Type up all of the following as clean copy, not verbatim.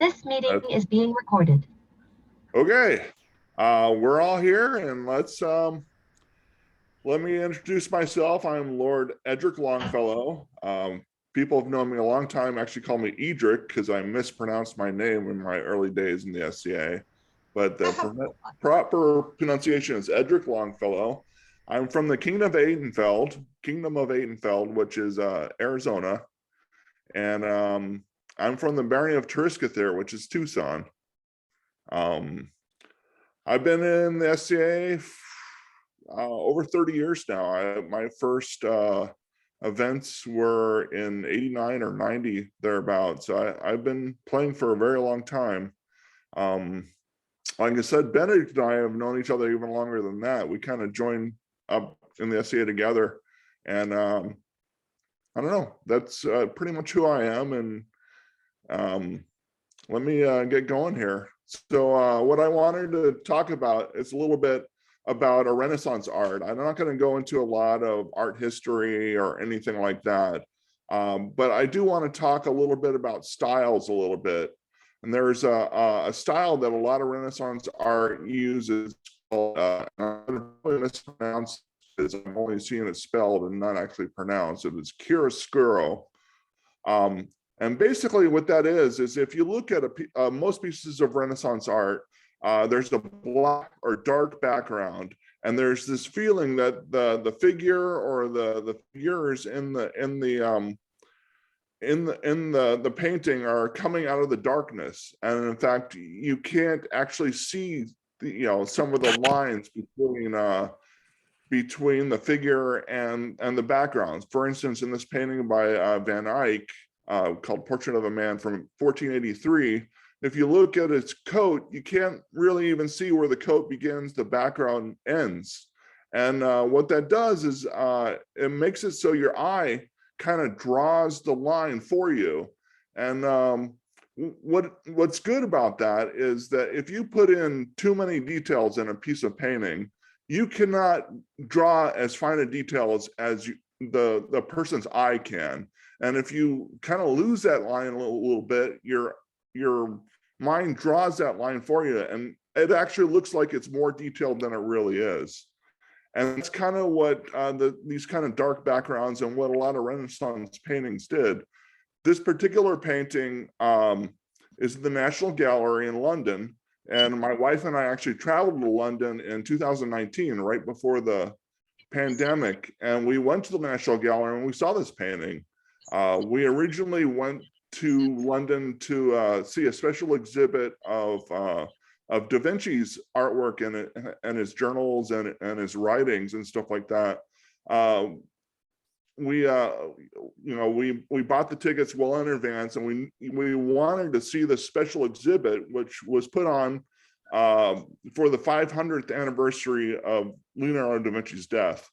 This meeting Uh, is being recorded. okay, we're all here, and let me introduce myself. I'm Lord Edric Longfellow. People have known me a long time. Actually, call me Edric because I mispronounced my name in my early days in the SCA. But the proper pronunciation is Edric Longfellow. I'm from the Kingdom of Atenveldt, which is Arizona, and I'm from the barony of Tariskathir, which is Tucson. Um, I've been in the SCA over 30 years now. My first events were in 89 or 90, thereabouts. So I've been playing for a very long time. Like I said, Benedict and I have known each other even longer than that. We kind of joined up in the SCA together. And I don't know, that's pretty much who I am. And let me get going here. So what I wanted to talk about is a little bit about a Renaissance art. I'm not going to go into a lot of art history or anything like that, but I do want to talk a little bit about styles a little bit. And there's a style that a lot of Renaissance art uses called, I'm mispronounced because I'm only seeing it spelled and not actually pronounced. It is chiaroscuro. And basically what that is if you look at most pieces of Renaissance art, there's a black or dark background, and there's this feeling that the figure or the figures in the painting are coming out of the darkness, and in fact you can't actually see some of the lines between the figure and the backgrounds. For instance, in this painting by Van Eyck, called Portrait of a Man from 1483, if you look at its coat, you can't really even see where the coat begins, the background ends. And what that does is it makes it so your eye kind of draws the line for you. And what's good about that is that if you put in too many details in a piece of painting, you cannot draw as fine a details as the person's eye can. And if you kind of lose that line a little bit, your mind draws that line for you, and it actually looks like it's more detailed than it really is. And that's kind of what these kind of dark backgrounds and what a lot of Renaissance paintings did. This particular painting is in the National Gallery in London, and my wife and I actually traveled to London in 2019, right before the pandemic, and we went to the National Gallery and we saw this painting. We originally went to London to see a special exhibit of Da Vinci's artwork and his journals and his writings and stuff like that. We bought the tickets well in advance, and we wanted to see the special exhibit, which was put on for the 500th anniversary of Leonardo da Vinci's death.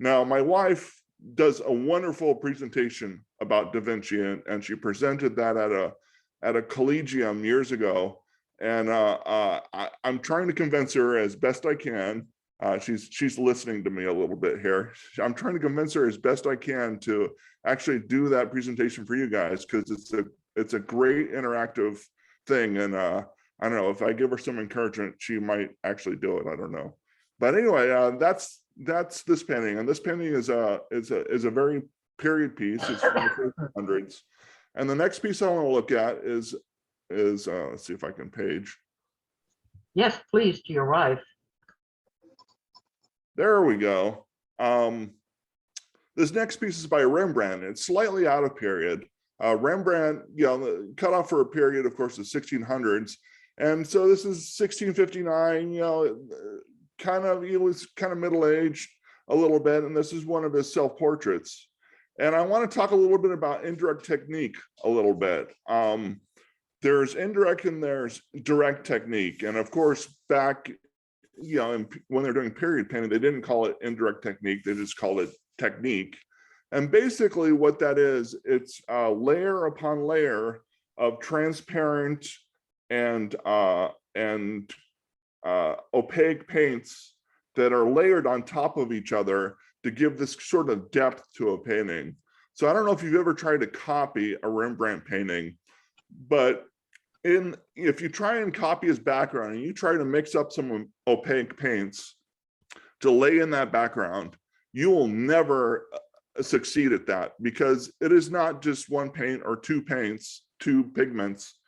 Now, my wife does a wonderful presentation about Da Vinci, and she presented that at a collegium years ago. And I'm trying to convince her as best I can. She's listening to me a little bit here. I'm trying to convince her as best I can to actually do that presentation for you guys, because it's a great interactive thing. And I don't know, if I give her some encouragement, she might actually do it. I don't know. But anyway, that's this painting, and this painting is a very period piece. It's from the 1500s. And the next piece I want to look at is let's see if I can page. Yes, please, to your right. There we go. This next piece is by Rembrandt. It's slightly out of period. Rembrandt, cut off for a period, of course, the 1600s, and so this is 1659. He was kind of middle-aged a little bit, and this is one of his self-portraits. And I want to talk a little bit about indirect technique a little bit. There's indirect and there's direct technique. And of course, back, when they're doing period painting, they didn't call it indirect technique, they just called it technique. And basically what that is, it's layer upon layer of transparent and opaque paints that are layered on top of each other to give this sort of depth to a painting. So I don't know if you've ever tried to copy a Rembrandt painting, but if you try and copy his background and you try to mix up some opaque paints to lay in that background, you will never succeed at that, because it is not just one paint or two paints, two pigments.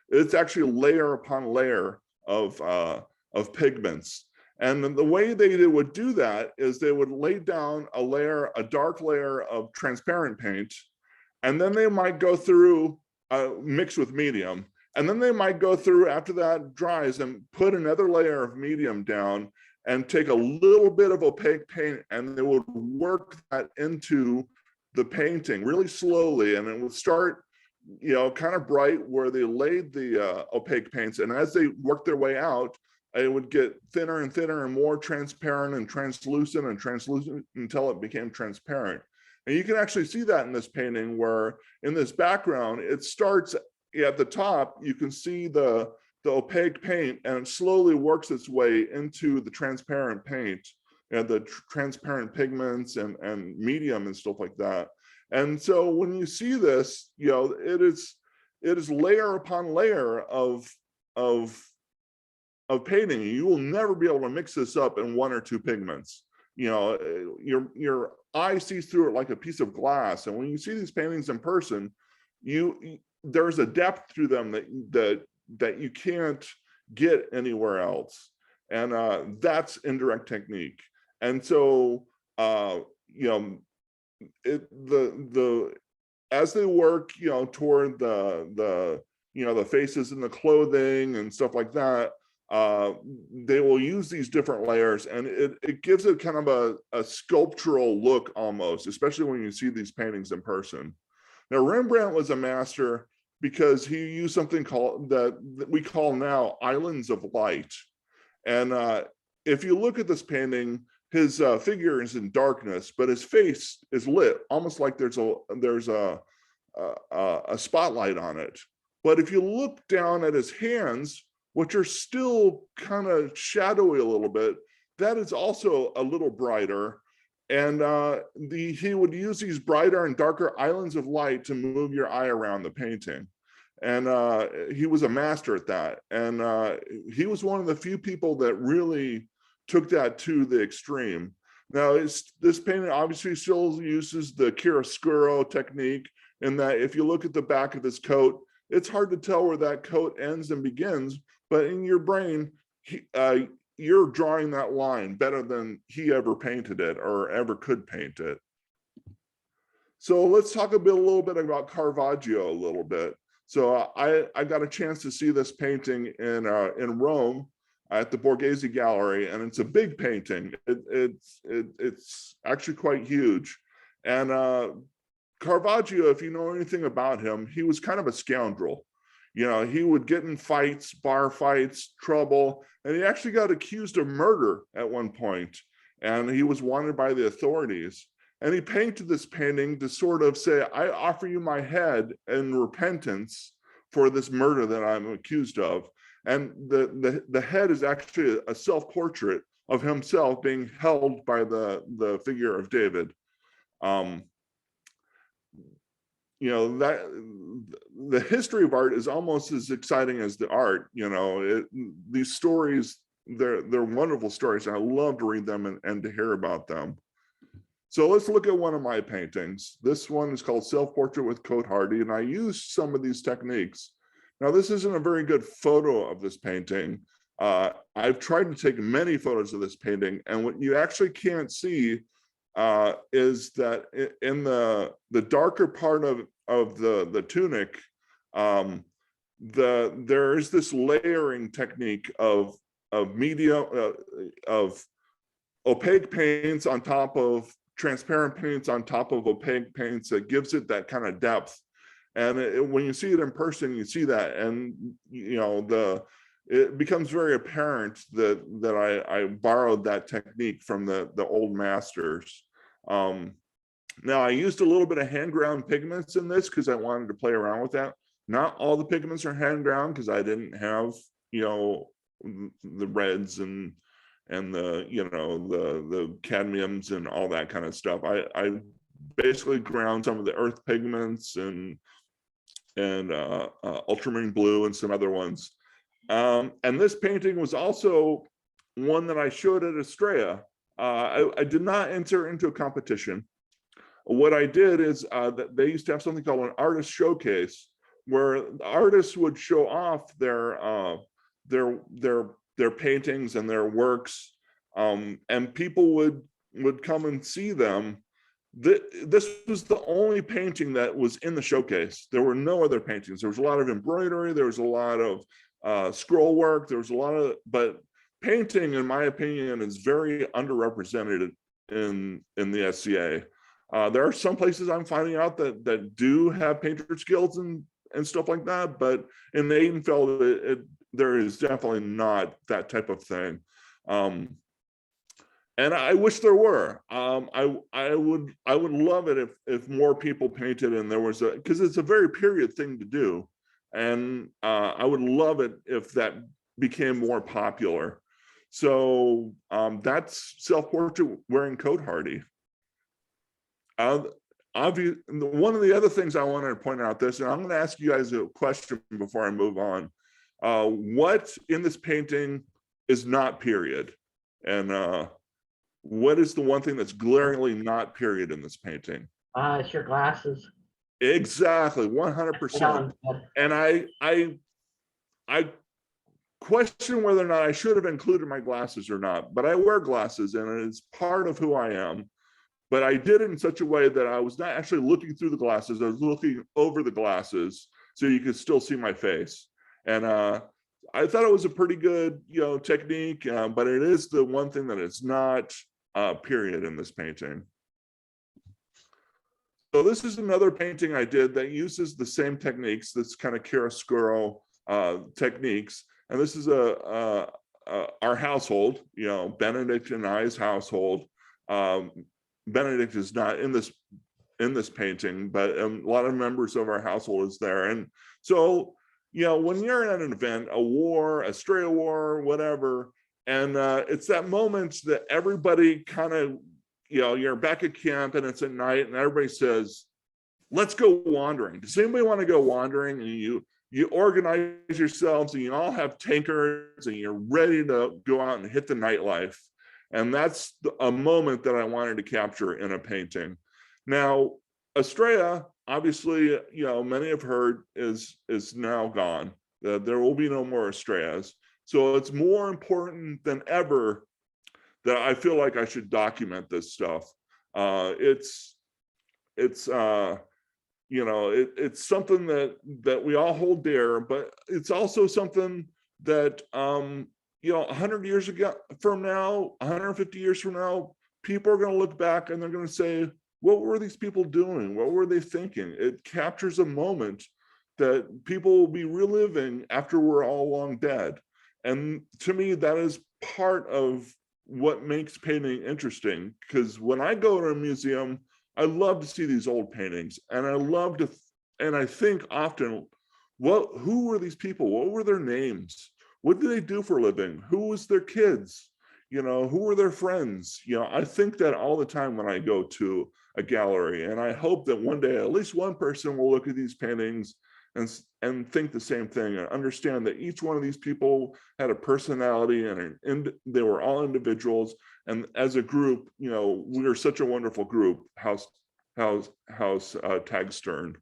It's actually layer upon layer of pigments. And the way they would do that is they would lay down a dark layer of transparent paint, and then they might go through mixed with medium. And then they might go through, after that dries, and put another layer of medium down and take a little bit of opaque paint, and they would work that into the painting really slowly. And it would start, kind of bright where they laid the opaque paints. And as they worked their way out, it would get thinner and thinner and more transparent and translucent until it became transparent. And you can actually see that in this painting, where in this background, it starts at the top, you can see the opaque paint, and it slowly works its way into the transparent paint and the transparent pigments and medium and stuff like that. And so when you see this, it is layer upon layer of painting. You will never be able to mix this up in one or two pigments. Your eye sees through it like a piece of glass. And when you see these paintings in person, there's a depth to them that you can't get anywhere else. And that's indirect technique. And so as they work toward the faces and the clothing and stuff like that, they will use these different layers, and it gives it kind of a sculptural look almost, especially when you see these paintings in person. Now, Rembrandt was a master because he used something that we call now islands of light. And if you look at this painting, his figure is in darkness, but his face is lit, almost like there's a spotlight on it. But if you look down at his hands, which are still kind of shadowy a little bit, that is also a little brighter. And he would use these brighter and darker islands of light to move your eye around the painting. And he was a master at that. And he was one of the few people that really took that to the extreme. Now, this painting obviously still uses the chiaroscuro technique, in that if you look at the back of his coat, it's hard to tell where that coat ends and begins, but in your brain, you're drawing that line better than he ever painted it or ever could paint it. So let's talk a little bit about Caravaggio a little bit. So I got a chance to see this painting in Rome at the Borghese Gallery, and it's a big painting. It's actually quite huge. And Caravaggio, if you know anything about him, he was kind of a scoundrel. He would get in fights, bar fights, trouble, and he actually got accused of murder at one point, and he was wanted by the authorities. And he painted this painting to sort of say, I offer you my head in repentance for this murder that I'm accused of. And the head is actually a self-portrait of himself being held by the figure of David. That the history of art is almost as exciting as the art. These stories, they're wonderful stories, and I love to read them and to hear about them. So let's look at one of my paintings. This one is called Self-Portrait with Cote Hardy, and I used some of these techniques. Now, this isn't a very good photo of this painting. I've tried to take many photos of this painting, and what you actually can't see is that in the darker part of the tunic, there is this layering technique of opaque paints on top of transparent paints on top of opaque paints that gives it that kind of depth. And when you see it in person, you see that, and it becomes very apparent that I borrowed that technique from the old masters. Now, I used a little bit of hand ground pigments in this because I wanted to play around with that. Not all the pigments are hand ground because I didn't have the reds and the cadmiums and all that kind of stuff. I basically ground some of the earth pigments and ultramarine blue and some other ones. And this painting was also one that I showed at Estrella. I did not enter into a competition. What I did is that they used to have something called an artist showcase, where the artists would show off their paintings and their works, and people would come and see them. This was the only painting that was in the showcase. There were no other paintings. There was a lot of embroidery. There was a lot of scroll work. There was a lot of, but painting, in my opinion, is very underrepresented in the SCA. There are some places I'm finding out that do have painters guilds and stuff like that, but in the Atenveldt, there is definitely not that type of thing. And I wish there were. I would love it if more people painted and there was because it's a very period thing to do, and I would love it if that became more popular. So that's self-portrait wearing coat hardy. One of the other things I wanted to point out this, and I'm going to ask you guys a question before I move on. What in this painting is not period, and what is the one thing that's glaringly not period in this painting? It's your glasses. Exactly, 100%. And I question whether or not I should have included my glasses or not, but I wear glasses and it's part of who I am. But I did it in such a way that I was not actually looking through the glasses. I was looking over the glasses so you could still see my face. And I thought it was a pretty good, technique, but it is the one thing that it's not period in this painting. So this is another painting I did that uses the same techniques, this kind of chiaroscuro techniques. And this is our household, Benedict and I's household. Benedict is not in this painting, but a lot of members of our household is there. And so, when you're at an event, a war, a stray war, whatever, and it's that moment that everybody kind of, you're back at camp and it's at night and everybody says, let's go wandering. Does anybody want to go wandering? And you organize yourselves and you all have tankards and you're ready to go out and hit the nightlife. And that's a moment that I wanted to capture in a painting. Now, Estrella, obviously, many have heard is now gone. There will be no more Estrellas. So it's more important than ever that I feel like I should document this stuff. It's something that we all hold dear, but it's also something that 100 years from now, 150 years from now, people are going to look back and they're going to say, what were these people doing? What were they thinking? It captures a moment that people will be reliving after we're all long dead. And to me, that is part of what makes painting interesting, because when I go to a museum, I love to see these old paintings, and I think often, who were these people? What were their names? What did they do for a living? Who was their kids? Who were their friends? I think that all the time when I go to a gallery, and I hope that one day at least one person will look at these paintings and think the same thing and understand that each one of these people had a personality and they were all individuals. And as a group, we are such a wonderful group, House Tag Stern.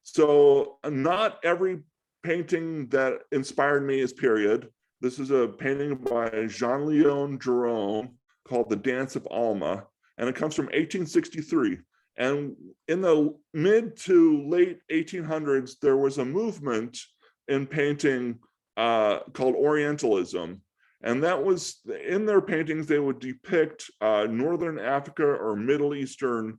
So not every painting that inspired me is period. This is a painting by Jean-Léon Gérôme called The Dance of Alma, and it comes from 1863. And in the mid to late 1800s, there was a movement in painting called Orientalism. And that was, in their paintings, they would depict Northern Africa or Middle Eastern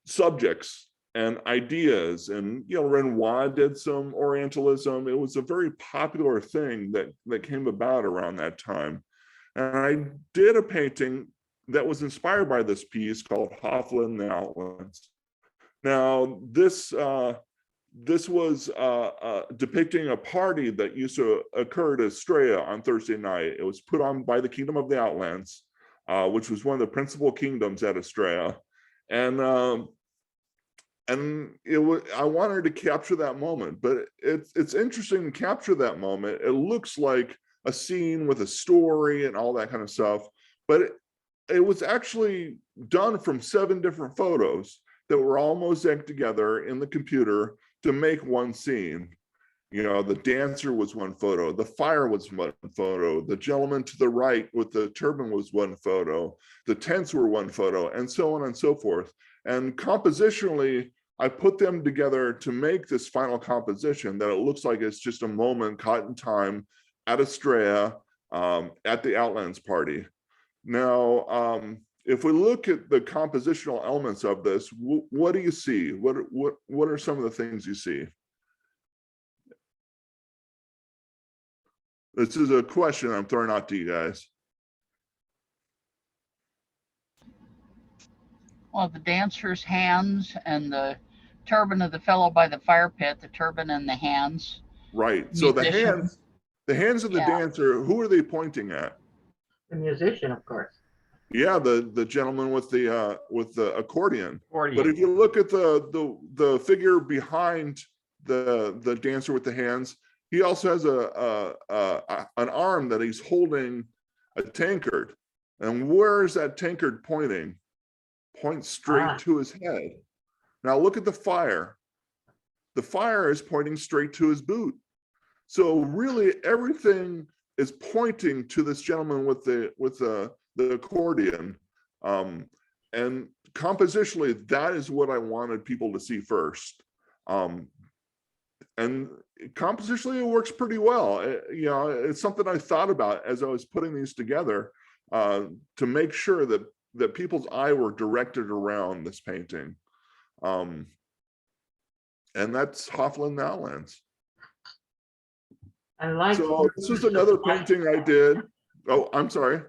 subjects and ideas. And, Renoir did some Orientalism. It was a very popular thing that came about around that time. And I did a painting that was inspired by this piece called Hoffman and the Outlets. Now, this was depicting a party that used to occur at Estrella on Thursday night. It was put on by the Kingdom of the Outlands, which was one of the principal kingdoms at Estrella. And and I wanted to capture that moment, but it's interesting to capture that moment. It looks like a scene with a story and all that kind of stuff, but it was actually done from 7 different photos that were all mosaicked together in the computer to make one scene. You know, the dancer was one photo, the fire was one photo, the gentleman to the right with the turban was one photo, the tents were one photo, and so on and so forth. And compositionally, I put them together to make this final composition that it looks like it's just a moment caught in time at Estrella, at the Outlands party. Now, if we look at the compositional elements of this, what do you see? What are some of the things you see? This is a question I'm throwing out to you guys. Well, the dancer's hands and the turban of the fellow by the fire pit, the turban and the hands. Right. So the hands of the Yeah. dancer, who are they pointing at? The musician, of course. Yeah, the gentleman with the accordion. But if you look at the figure behind the dancer with the hands, he also has an arm that he's holding a tankard. And where is that tankard pointing? Points straight to his head. Now look at the fire. The fire is pointing straight to his boot. So really everything is pointing to this gentleman with the accordion. And compositionally, that is what I wanted people to see first. And compositionally, it works pretty well. You know, it's something I thought about as I was putting these together to make sure that people's eye were directed around this painting. And that's Hofland Outlands. I like. So this is another painting I did. Oh, I'm sorry.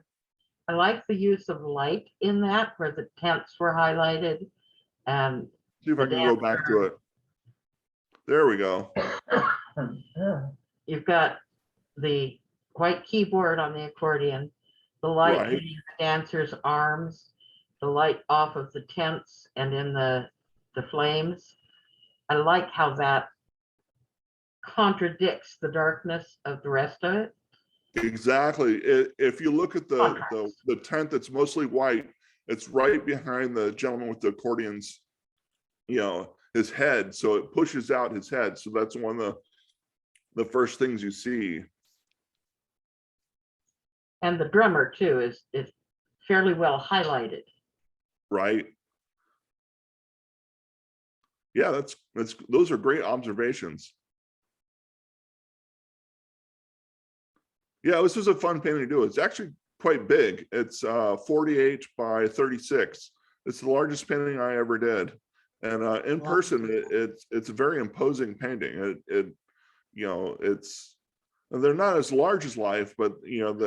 I like the use of light in that, where the tents were highlighted. And See if I can go back to it. There we go. you've got the white keyboard on the accordion, the light Right. hitting the dancer's arms, the light off of the tents and in the flames. I like how that contradicts the darkness of the rest of it. Exactly. If you look at the tent that's mostly white, it's right behind the gentleman with the accordions, you know, his head. So it pushes out his head. So that's one of the first things you see. And the drummer too is fairly well highlighted. Right. Yeah, those are great observations. Yeah, this was a fun painting to do. It's actually quite big. It's 48 by 36. It's the largest painting I ever did. And in person, it's a very imposing painting. You know, they're not as large as life, but you know,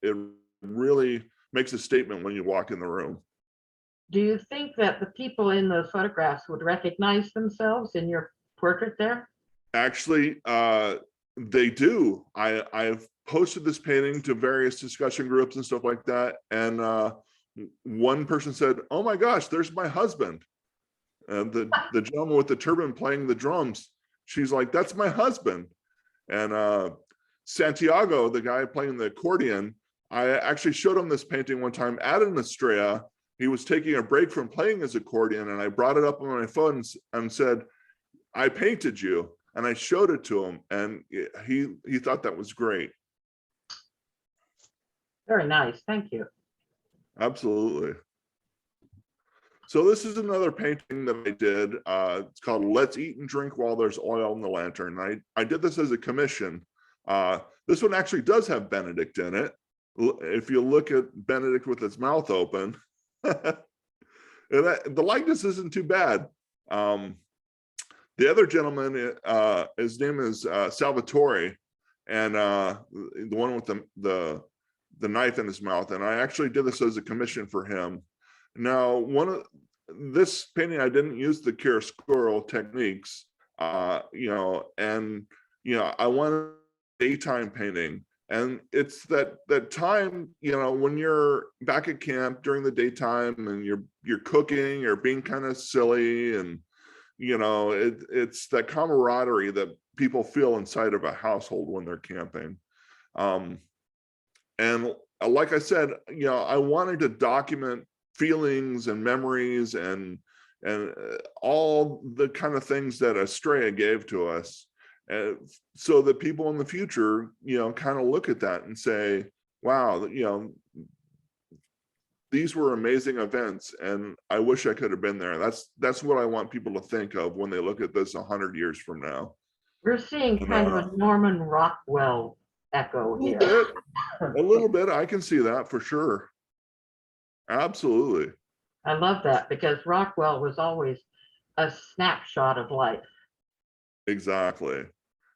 it really makes a statement when you walk in the room. Do you think that the people in those photographs would recognize themselves in your portrait there? Actually, they do. I've posted this painting to various discussion groups and stuff like that. And one person said, "Oh my gosh, there's my husband." And the gentleman with the turban playing the drums, she's like, "That's my husband." And Santiago, the guy playing the accordion, I actually showed him this painting one time at an Estrella. He was taking a break from playing his accordion, and I brought it up on my phone and said, "I painted you." And I showed it to him, and he thought that was great. Very nice, thank you. Absolutely. So this is another painting that I did. It's called "Let's Eat and Drink While There's Oil in the Lantern." I did this as a commission. This one actually does have Benedict in it. If you look at Benedict with his mouth open, the likeness isn't too bad. The other gentleman, his name is Salvatore, and the one with the knife in his mouth. And I actually did this as a commission for him. Now, this painting, I didn't use the chiaroscuro techniques, you know, and you know, I wanted daytime painting, and it's that time, you know, when you're back at camp during the daytime and you're cooking, you're being kind of silly, and it's that camaraderie that people feel inside of a household when they're camping. And like I said, I wanted to document feelings and memories and all the kind of things that Estrella gave to us, so that people in the future, kind of look at that and say, wow, these were amazing events, and I wish I could have been there. That's what I want people to think of when they look at this 100 years from now. We're seeing kind of a Norman Rockwell echo here. A little bit. I can see that for sure. Absolutely. I love that, because Rockwell was always a snapshot of life. Exactly.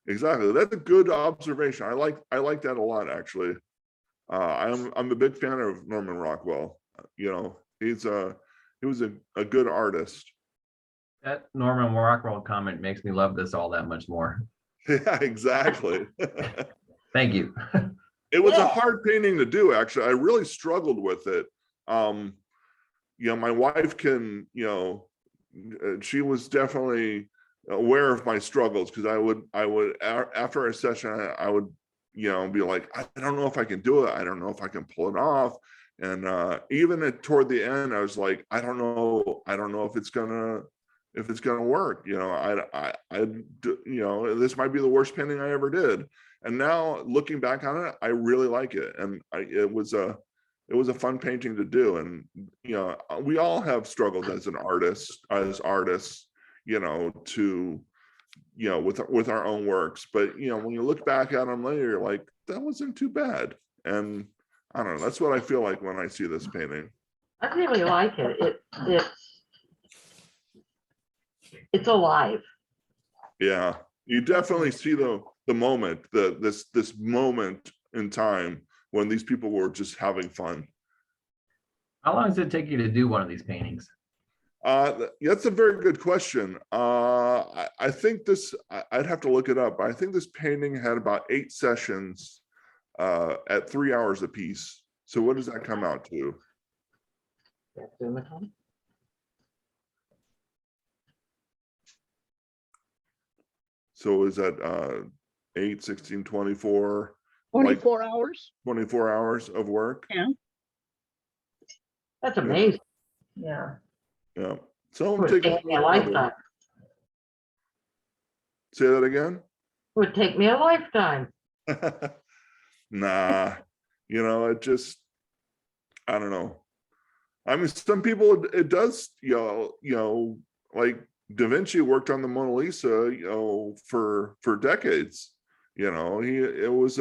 That's a good observation. I like that a lot, actually. I'm a big fan of Norman Rockwell. He was a good artist. That Norman Rockwell comment makes me love this all that much more. Yeah, exactly. Thank you. It was a hard painting to do, actually. I really struggled with it. My wife can, she was definitely aware of my struggles, because I would after a session, I would, be like, I don't know if I can do it. I don't know if I can pull it off. And even toward the end, I was like, I don't know if it's gonna work. This might be the worst painting I ever did. And now looking back on it, I really like it. And it was a fun painting to do. And, we all have struggled as artists, with our own works. But, when you look back at them later, you're like, that wasn't too bad. And I don't know, that's what I feel like when I see this painting. I really like it. It's alive. Yeah, you definitely see the moment, this moment in time when these people were just having fun. How long does it take you to do one of these paintings? That's a very good question. I think I'd have to look it up. I think this painting had about 8 sessions at 3 hours a piece. So what does that come out to? So is that 8, 16, 24? 24 hours. 24 hours of work? Yeah. That's amazing. Yeah. Yeah. So It would take me a lifetime. Say that again? It would take me a lifetime. Nah, it just, I don't know. I mean, some people, it does, like Da Vinci worked on the Mona Lisa, for decades. It was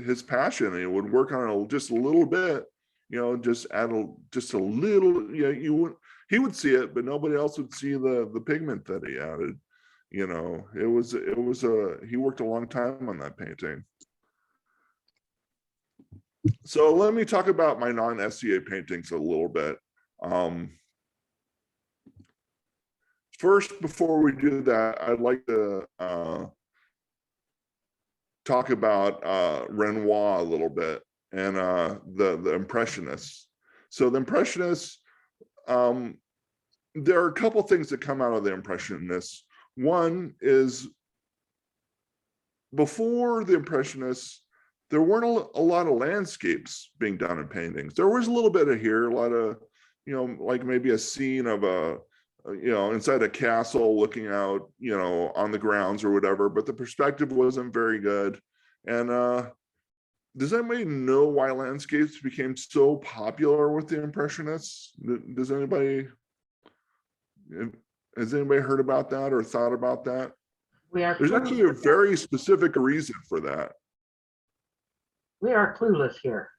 his passion. He would work on it just a little bit, just add just a little. He would see it, but nobody else would see the pigment that he added. He worked a long time on that painting. So let me talk about my non-SCA paintings a little bit. First, before we do that, I'd like to talk about Renoir a little bit, and the Impressionists. So the Impressionists, there are a couple things that come out of the Impressionists. One is, before the Impressionists, there weren't a lot of landscapes being done in paintings. There was a little bit of here, a lot of, like maybe a scene of inside a castle looking out, on the grounds or whatever, but the perspective wasn't very good. And does anybody know why landscapes became so popular with the Impressionists? Has anybody heard about that or thought about that? There's actually a very specific reason for that. We are clueless here.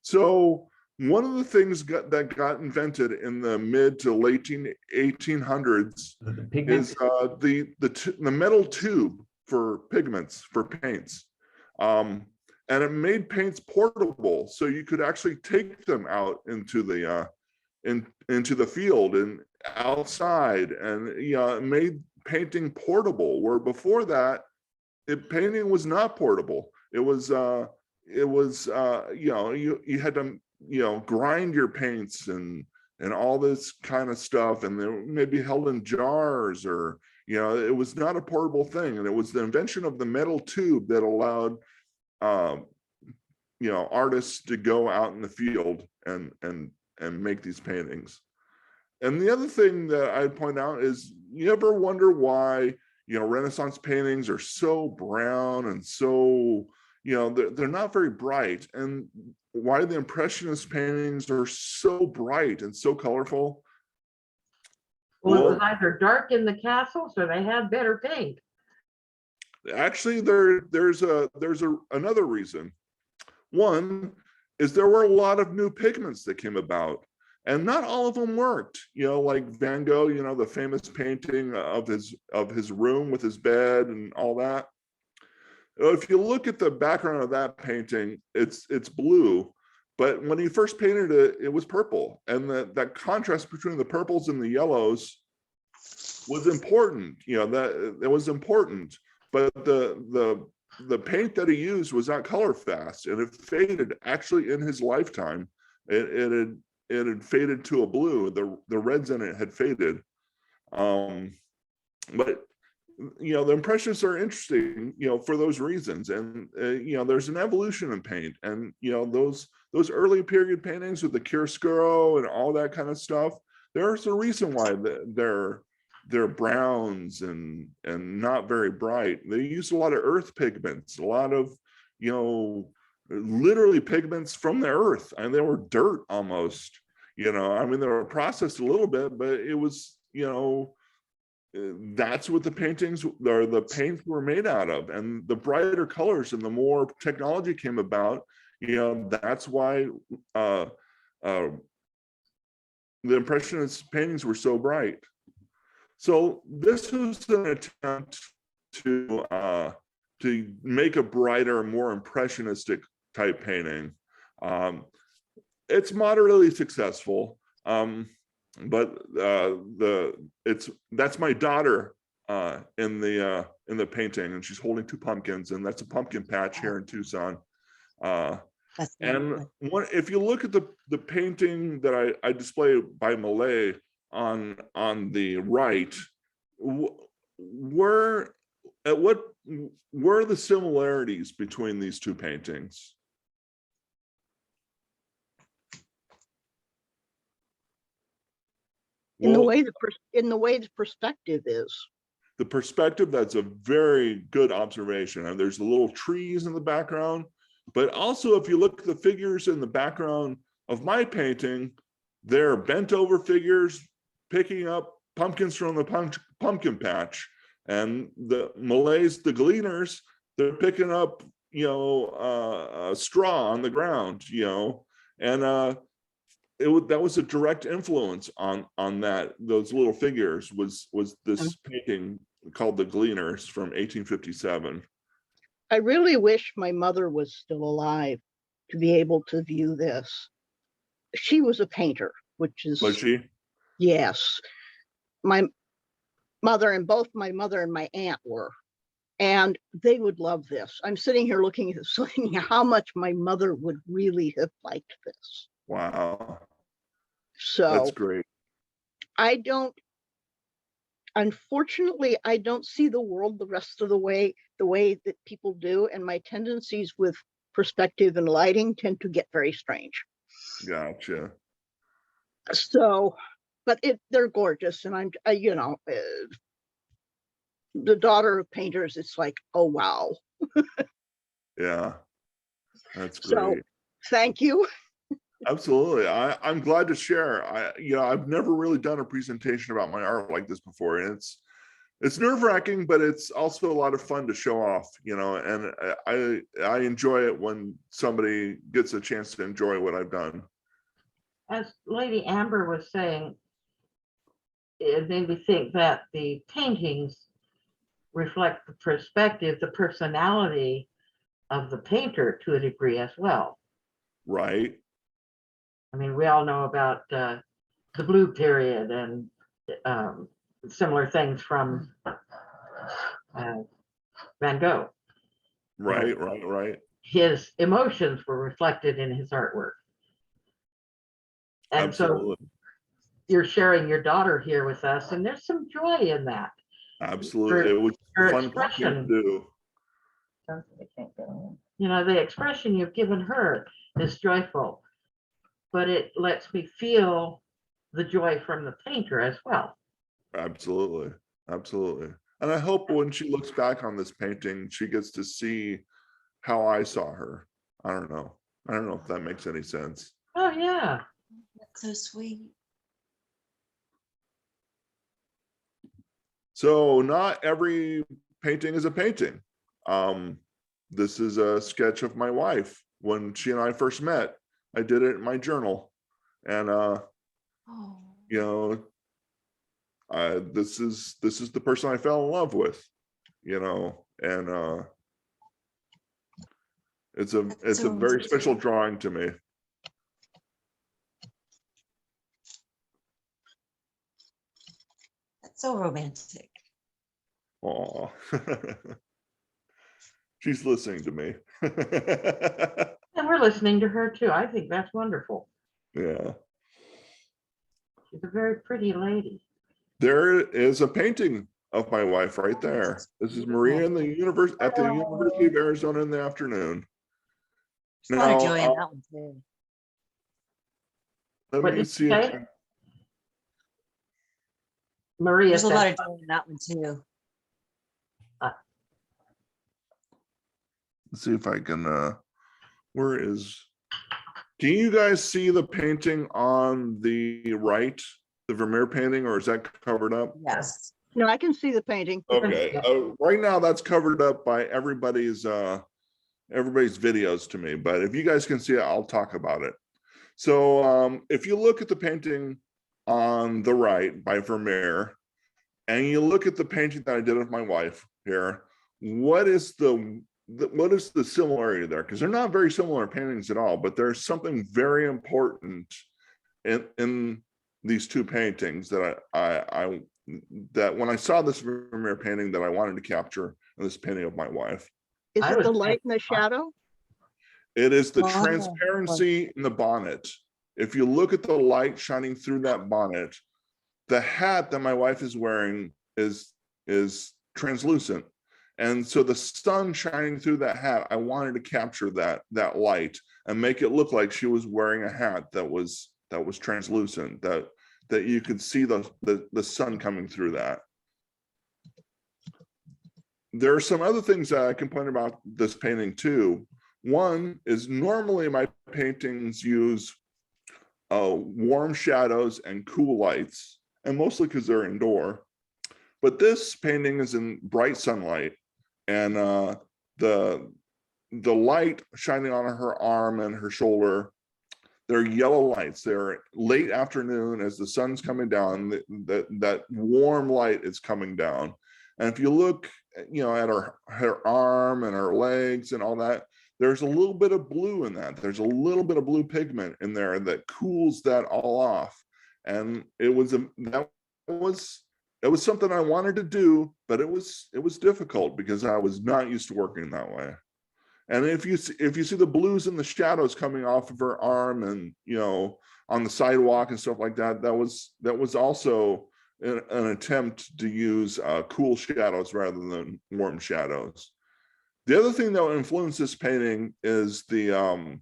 So one of the things that got invented in the mid to late 1800s is the metal tube for pigments, for paints. And it made paints portable, so you could actually take them out into the field and outside, and it made painting portable, where before that painting was not portable. You had to grind your paints and and all this kind of stuff, and they were maybe held in jars, or it was not a portable thing. And it was the invention of the metal tube that allowed artists to go out in the field and make these paintings. And the other thing that I'd point out is, you ever wonder why Renaissance paintings are so brown and so they're not very bright, and why the Impressionist paintings are so bright and so colorful? Well, it was either dark in the castles or they had better paint. Actually, there's another reason. One is there were a lot of new pigments that came about, and not all of them worked. Like Van Gogh, the famous painting of his room with his bed and all that. If you look at the background of that painting, it's blue, but when he first painted it, it was purple, and that contrast between the purples and the yellows was important. That it was important, but the paint that he used was not color fast, and it faded. Actually, in his lifetime, it had faded to a blue. The reds in it had faded, but the Impressionists are interesting, for those reasons. And there's an evolution in paint, and those early period paintings with the chiaroscuro and all that kind of stuff, there's a reason why they're browns and not very bright. They use a lot of earth pigments, a lot of literally pigments from the earth, and they were dirt almost. They were processed a little bit, but it was that's what the paintings or the paints were made out of. And the brighter colors and the more technology came about, that's why the Impressionist paintings were so bright. So this was an attempt to make a brighter, more impressionistic type painting. It's moderately successful. But that's my daughter in the painting, and she's holding two pumpkins, and that's a pumpkin patch here in Tucson. And if you look at the painting that I display by Millet on the right, where are the similarities between these two paintings? In the way the perspective is. The perspective, that's a very good observation. And there's the little trees in the background, but also if you look at the figures in the background of my painting, they're bent over figures picking up pumpkins from the pumpkin patch. And the Millet's, the Gleaners, they're picking up, a straw on the ground, and that was a direct influence on that. Those little figures was this painting called The Gleaners from 1857. I really wish my mother was still alive to be able to view this. She was a painter, which is... Was she? Yes. My mother and both my mother and my aunt were, and they would love this. I'm sitting here looking at this, thinking how much my mother would really have liked this. Wow. So that's great. Unfortunately, I don't see the world the rest of the way that people do, and my tendencies with perspective and lighting tend to get very strange. Gotcha. So, but they're gorgeous, and the daughter of painters, it's like, oh wow. Yeah, that's great. So, thank you. Absolutely. I'm glad to share. I've never really done a presentation about my art like this before, and it's nerve-wracking, but it's also a lot of fun to show off, and I enjoy it when somebody gets a chance to enjoy what I've done. As Lady Amber was saying, it made me think that the paintings reflect the perspective, the personality of the painter to a degree as well. Right. I mean, we all know about the Blue Period and similar things from Van Gogh. Right. His emotions were reflected in his artwork. And absolutely. you're sharing your daughter here with us, and there's some joy in that. Absolutely. It was Her fun to expression. do. You know, the expression you've given her is joyful, but it lets me feel the joy from the painter as well. Absolutely. Absolutely. And I hope when she looks back on this painting, she gets to see how I saw her. I don't know. I don't know if that makes any sense. Oh, yeah. That's so sweet. So not every painting is a painting. This is a sketch of my wife when she and I first met. I did it in my journal, and Oh, you know, this is the person I fell in love with, you know, and it's a so very sweet. special drawing to me. That's so romantic. Aw. She's listening to me. And we're listening to her too. I think that's wonderful. Yeah. She's a very pretty lady. There is a painting of my wife right there. This is Maria in the at the University of Arizona in the afternoon. There's a lot of Now, joy in that one too. let What me did see. you say? Maria There's a lot said, of joy in that one too. Let's see if I can, where is, can you guys see the painting on the right, the Vermeer painting, or is that covered up? Yes. No, I can see the painting. Okay, right now that's covered up by everybody's videos to me, but if you guys can see it, I'll talk about it. So if you look at the painting on the right by Vermeer, and you look at the painting that I did of my wife here, what is the similarity there? Because they're not very similar paintings at all, but there's something very important in these two paintings that that when I saw this Vermeer painting that I wanted to capture in this painting of my wife. Is I it the was- light and the shadow? It is the Oh, transparency in the bonnet. If you look at the light shining through that bonnet, the hat that my wife is wearing is translucent. And so the sun shining through that hat, I wanted to capture that light and make it look like she was wearing a hat that was translucent, that you could see the sun coming through that. There are some other things that I can point about this painting too. One is normally my paintings use warm shadows and cool lights, and mostly because they're indoor. But this painting is in bright sunlight, and the light shining on her arm and her shoulder, they're yellow lights. They're late afternoon as the sun's coming down, that warm light is coming down. And if you look, you know, at her arm and her legs and all that, there's a little bit of blue in that. There's a little bit of blue pigment in there that cools that all off. And it was something I wanted to do, but it was difficult because I was not used to working that way. And if you see the blues and the shadows coming off of her arm and, you know, on the sidewalk and stuff like that, that was also an attempt to use cool shadows rather than warm shadows. The other thing that influenced this painting is the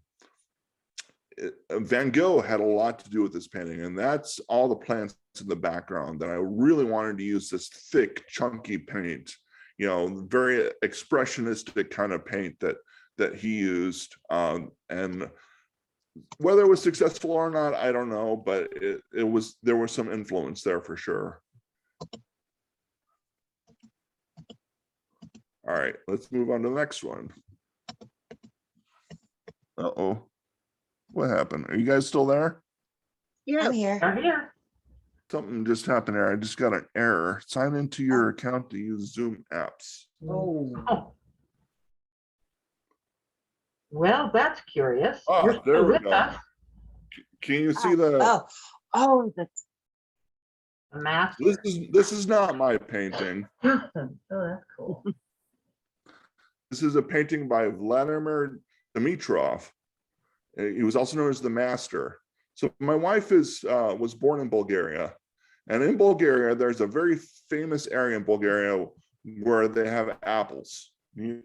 Van Gogh had a lot to do with this painting, and that's all the plants in the background that I really wanted to use this thick, chunky paint, you know, very expressionistic kind of paint that he used. And whether it was successful or not, I don't know, but there was some influence there for sure. All right, let's move on to the next one. Uh-oh. What happened? Are you guys still there? Yeah, I'm here. I'm here. Something just happened there. I just got an error. Sign into your account to use Zoom apps. Oh. Well, that's curious. Ah, You're there still we with go. us. Can you see the? Oh, that's The master. This is not my painting. Oh, that's cool. This is a painting by Vladimir Dimitrov. He was also known as the master. So my wife was born in Bulgaria, and in Bulgaria, there's a very famous area in Bulgaria where they have apples. Do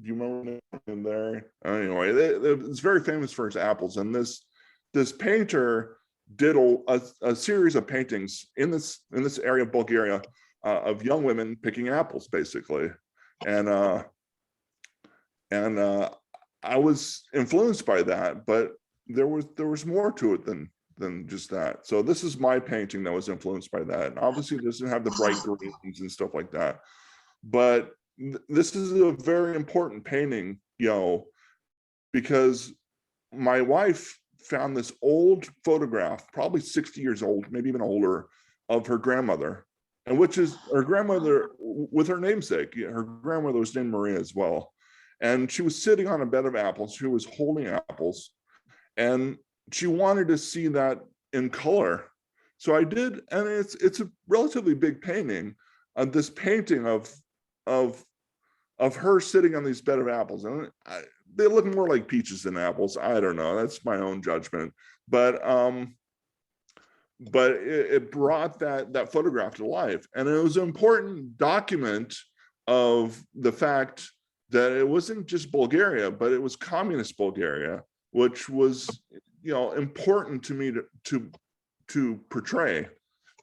you remember in there? Anyway, it's very famous for its apples, and this painter did a series of paintings in this area of Bulgaria of young women picking apples, basically, and I was influenced by that, but there was more to it than just that. So this is my painting that was influenced by that. And obviously, it doesn't have the bright greens and stuff like that, but this is a very important painting, because my wife found this old photograph, probably 60 years old, maybe even older, of her grandmother, and which is her grandmother with her namesake. Her grandmother was named Maria as well. And she was sitting on a bed of apples. She was holding apples, and she wanted to see that in color. So I did, and it's a relatively big painting. This painting of her sitting on these bed of apples, and they look more like peaches than apples. I don't know. That's my own judgment, but it brought that photograph to life, and it was an important document of the fact that it wasn't just Bulgaria, but it was communist Bulgaria, which was, important to me to portray.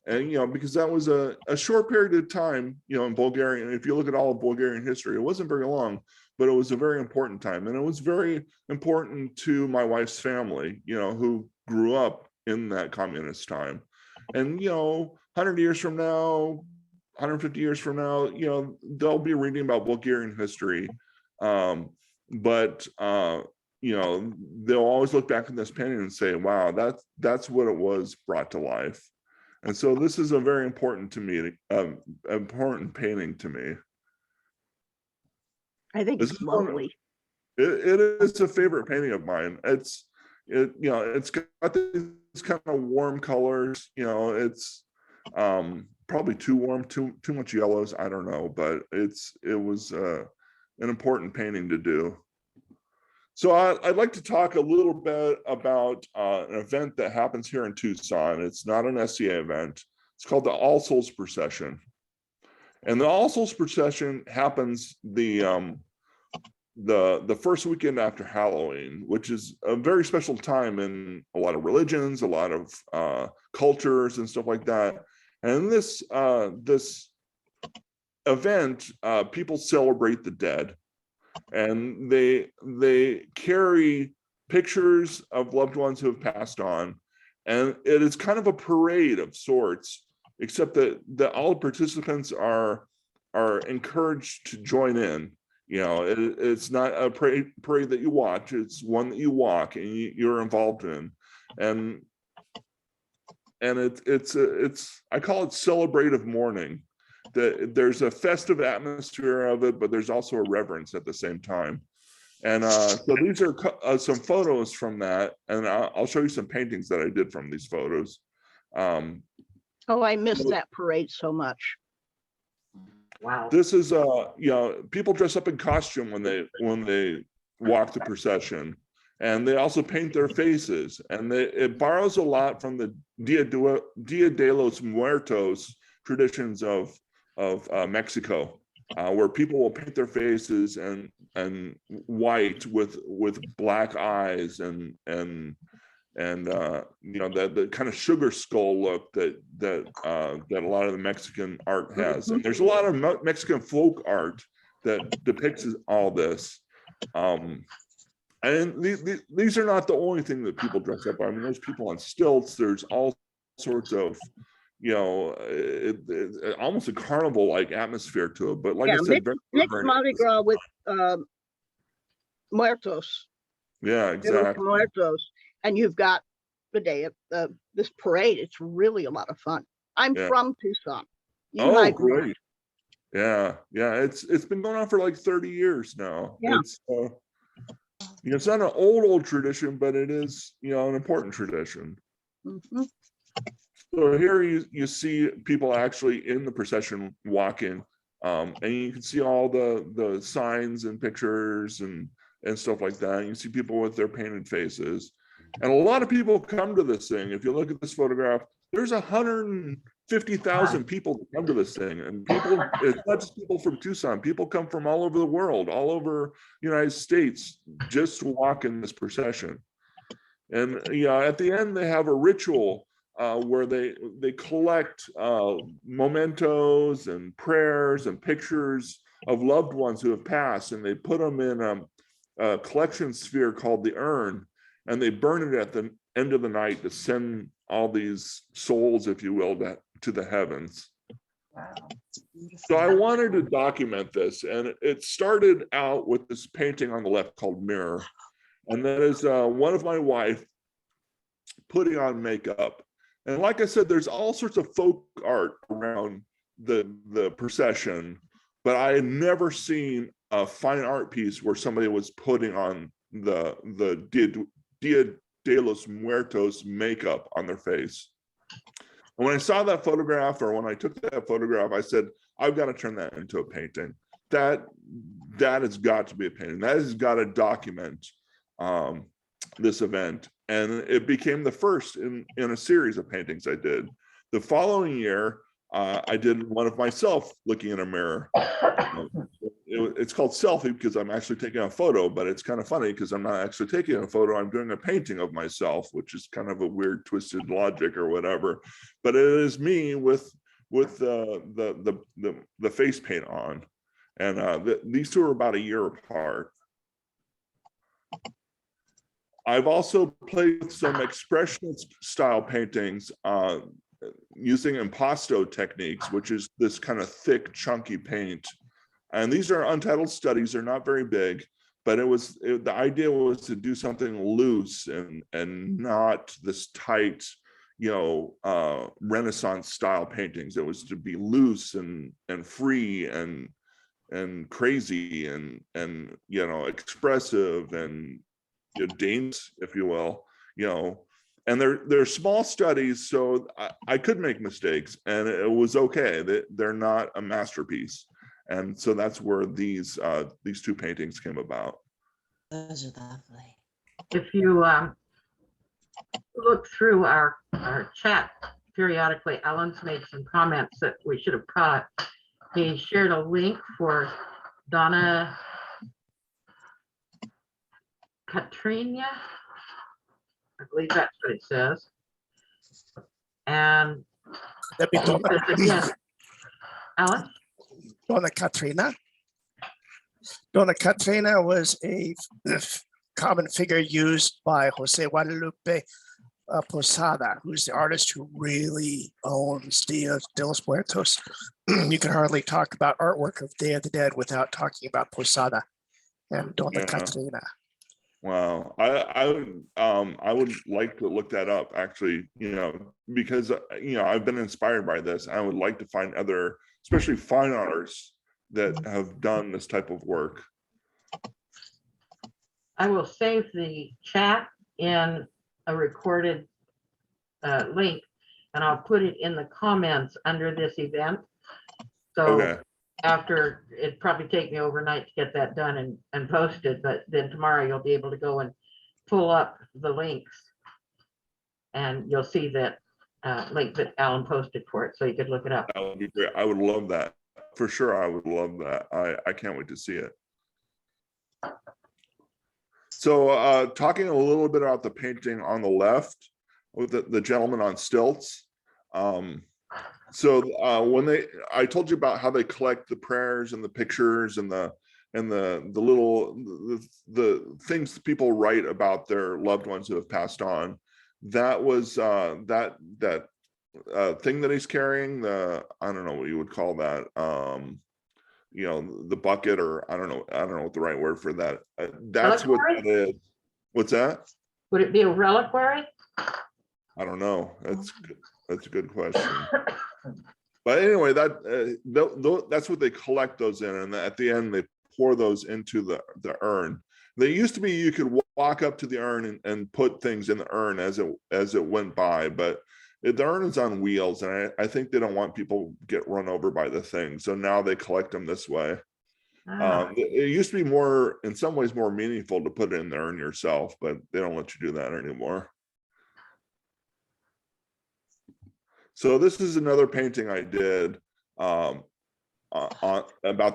And, because that was a short period of time, in Bulgaria. And if you look at all of Bulgarian history, it wasn't very long, but it was a very important time. And it was very important to my wife's family, who grew up in that communist time. And, 100 years from now, 150 years from now, they'll be reading about Bulgarian history. But they'll always look back at this painting and say, wow, that's what it was brought to life. And so this is a very important important painting to me. I think it's lovely. It is a favorite painting of mine. It's got these kind of warm colors. It's probably too warm, too much yellows. I don't know, but it was an important painting to do. So I'd like to talk a little bit about an event that happens here in Tucson. It's not an SCA event. It's called the All Souls Procession. And the All Souls Procession happens the first weekend after Halloween, which is a very special time in a lot of religions, a lot of cultures and stuff like that. And this event, people celebrate the dead. And they carry pictures of loved ones who have passed on, and it is kind of a parade of sorts, except that all participants are encouraged to join in. It's not a parade that you watch; it's one that you walk and you're involved in, and it's I call it celebrative mourning. There's a festive atmosphere of it, but there's also a reverence at the same time. And so these are some photos from that, and I'll show you some paintings that I did from these photos. I missed that parade so much. Wow. This is people dress up in costume when they walk the procession, and they also paint their faces, and it borrows a lot from the Dia de los Muertos traditions of Mexico, where people will paint their faces and white with black eyes and the kind of sugar skull look that a lot of the Mexican art has. And there's a lot of Mexican folk art that depicts all this. And these are not the only thing that people dress up. I mean, there's people on stilts. There's all sorts of almost a carnival-like atmosphere to it. But like I said, mixed Mardi Gras with Muertos. Yeah, exactly. Muertos, and you've got the day of this parade. It's really a lot of fun. I'm from Tucson. Great. Yeah. It's been going on for like 30 years now. Yeah. It's not an old tradition, but it is an important tradition. Mm-hmm. So here you see people actually in the procession walking, and you can see all the signs and pictures and and stuff like that. You see people with their painted faces. And a lot of people come to this thing. If you look at this photograph, there's 150,000 people that come to this thing. And people, it's not just people from Tucson, people come from all over the world, all over the United States, just to walk in this procession. And at the end, they have a ritual where they collect mementos and prayers and pictures of loved ones who have passed, and they put them in a collection sphere called the urn, and they burn it at the end of the night to send all these souls, if you will, to the heavens. Wow. So I wanted to document this, and it started out with this painting on the left called Mirror, and that is one of my wife putting on makeup. And like I said, there's all sorts of folk art around the procession, but I had never seen a fine art piece where somebody was putting on the Dia de los Muertos makeup on their face. And when I saw that photograph, or when I took that photograph, I said, I've got to turn that into a painting. That has got to be a painting. That has got to document this event. And it became the first in a series of paintings I did. The following year, I did one of myself looking in a mirror. It's called Selfie because I'm actually taking a photo, but it's kind of funny because I'm not actually taking a photo. I'm doing a painting of myself, which is kind of a weird twisted logic or whatever. But it is me with the face paint on, and these two are about a year apart. I've also played with some expressionist style paintings using impasto techniques, which is this kind of thick, chunky paint. And these are Untitled Studies. They're not very big, but the idea was to do something loose and not this tight, Renaissance style paintings. It was to be loose and free and crazy and expressive and dangerous, if you will, and they're small studies, so I could make mistakes, and it was okay. They're not a masterpiece, and so that's where these two paintings came about. Those are lovely. If you look through our chat periodically, Alan's made some comments that we should have caught. He shared a link for Donna Katrina, I believe that's what it says. And That'd be Donna, again, Alan? Donna Katrina. Donna Katrina was a common figure used by Jose Guadalupe Posada, who's the artist who really owns Dia de los Muertos. You can hardly talk about artwork of Day of the Dead without talking about Posada and Donna Katrina. Wow, I would like to look that up, actually, because I've been inspired by this. I would like to find other, especially fine artists that have done this type of work. I will save the chat in a recorded link, and I'll put it in the comments under this event. So Okay. after, it'd probably take me overnight to get that done and posted, but then tomorrow you'll be able to go and pull up the links, and you'll see that link that Alan posted for it, so you could look it up. That would be great. I would love that. For sure, I would love that. I can't wait to see it. So talking a little bit about the painting on the left with the gentleman on stilts. So when I told you about how they collect the prayers and the pictures and the little the things that people write about their loved ones who have passed on. That was that thing that he's carrying, I don't know what you would call that, the bucket, or I don't know what the right word for that. That's what that is. What's that? Would it be a reliquary? I don't know. That's a good question. But anyway, that's what they collect those in, and at the end they pour those into the urn. They used to be you could walk up to the urn and put things in the urn as it went by, but the urn is on wheels, and I think they don't want people get run over by the thing, so now they collect them this way. It used to be more, in some ways, more meaningful to put it in there and yourself, but they don't let you do that anymore. So this is another painting I did about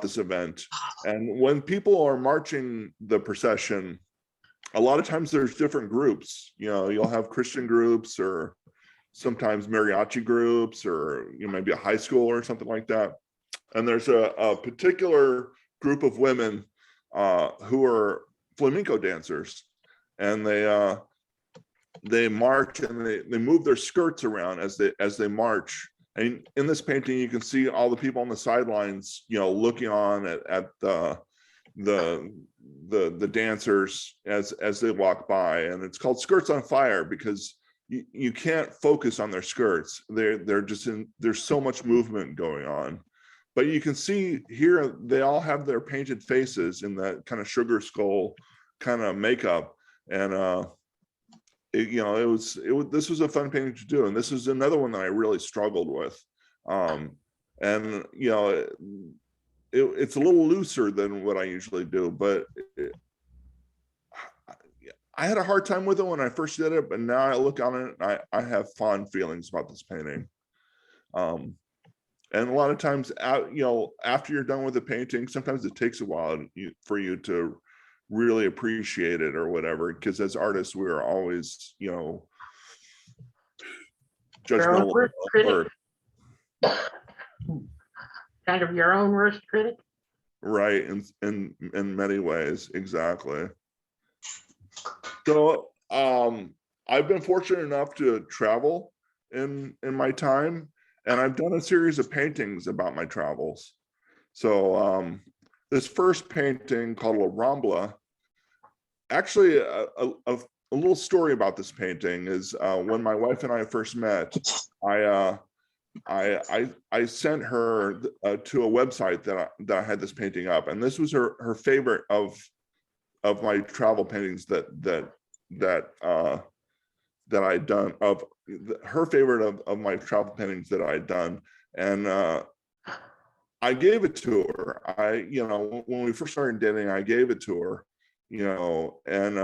this event. And when people are marching the procession, a lot of times there's different groups. You know, you'll have Christian groups or sometimes mariachi groups, or maybe a high school or something like that. And there's a particular group of women who are flamenco dancers, and they march and they move their skirts around as they march. And in this painting, you can see all the people on the sidelines, looking on at the dancers as they walk by. And it's called Skirts on Fire because you can't focus on their skirts. They're just there's so much movement going on. But you can see here, they all have their painted faces in that kind of sugar skull kind of makeup. And this was a fun painting to do. And this is another one that I really struggled with. It's a little looser than what I usually do, but I had a hard time with it when I first did it, but now I look on it and I have fond feelings about this painting. And a lot of times, after you're done with the painting, sometimes it takes a while for you to really appreciate it or whatever, because as artists, we are always, judgmental. Worst critic. Kind of your own worst critic. Right, in many ways, exactly. So I've been fortunate enough to travel in my time, and I've done a series of paintings about my travels. So this first painting called La Rambla, actually a little story about this painting is when my wife and I first met, I sent her to a website that I had this painting up, and this was her favorite of my travel paintings that I'd done, her favorite of my travel paintings that I'd done. And I gave it to her. When we first started dating, I gave it to her, and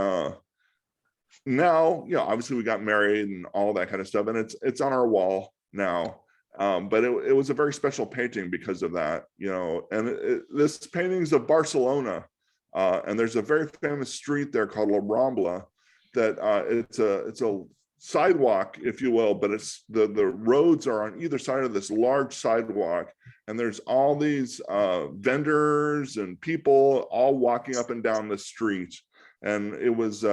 now, obviously we got married and all that kind of stuff, and it's on our wall now. But it was a very special painting because of that, and this painting's of Barcelona, and there's a very famous street there called La Rambla that it's a sidewalk, if you will, but it's the roads are on either side of this large sidewalk, and there's all these vendors and people all walking up and down the street. And it was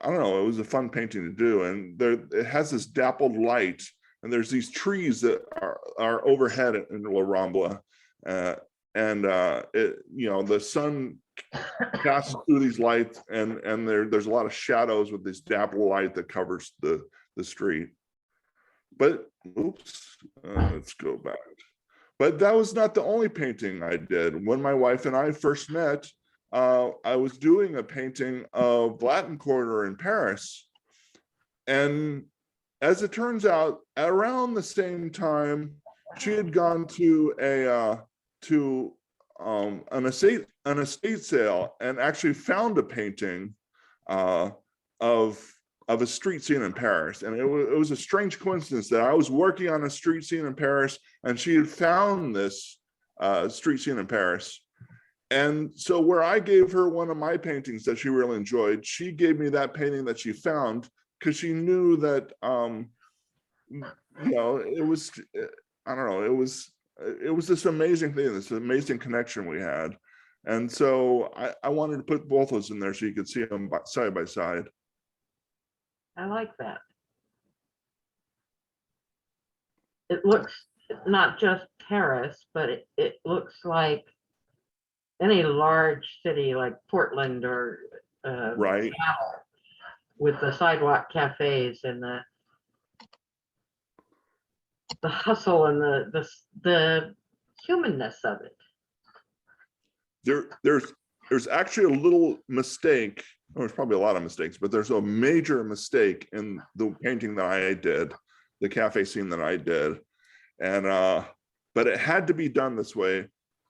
I don't know, it was a fun painting to do. And it has this dappled light, and there's these trees that are overhead in La Rambla, and the sun passes through these lights, and there's a lot of shadows with this dappled light that covers the street. But let's go back. But that was not the only painting I did. When my wife and I first met, I was doing a painting of Latin Quarter in Paris. And as it turns out, around the same time, she had gone to an estate sale and actually found a painting of a street scene in Paris. And it was a strange coincidence that I was working on a street scene in Paris, and she had found this street scene in Paris. And so where I gave her one of my paintings that she really enjoyed, she gave me that painting that she found, because she knew that, it was, I don't know, it was this amazing thing, this amazing connection we had. And so I wanted to put both those in there so you could see them side by side. I like that. It looks not just Paris, but it looks like any large city like Portland or Right. Seattle, with the sidewalk cafes and the hustle and the humanness of it. There's actually a little mistake. There's probably a lot of mistakes, but there's a major mistake in the painting that I did, the cafe scene that I did. And but it had to be done this way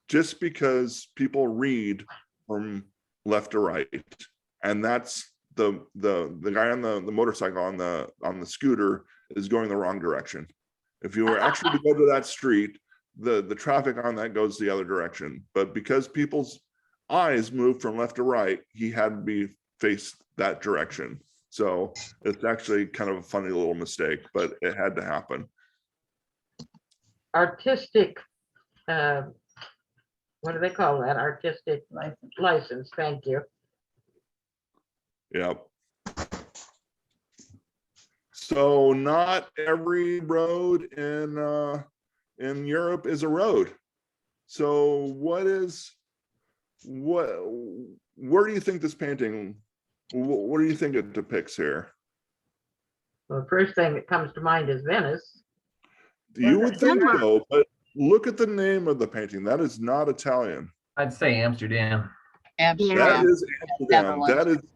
just because people read from left to right. And that's the guy on the motorcycle on the scooter is going the wrong direction. If you were actually to go to that street, the traffic on that goes the other direction. But because people's eyes move from left to right, he had to be faced that direction. So it's actually kind of a funny little mistake, but it had to happen. Artistic, what do they call that? Artistic license. Thank you. Yep. So not every road in Europe is a road. So where do you think this painting, what do you think it depicts here? Well, the first thing that comes to mind is Venice. You would think Denmark. so, but look at the name of the painting. That is not Italian. I'd say Amsterdam. That Amsterdam. is Amsterdam. Netherlands.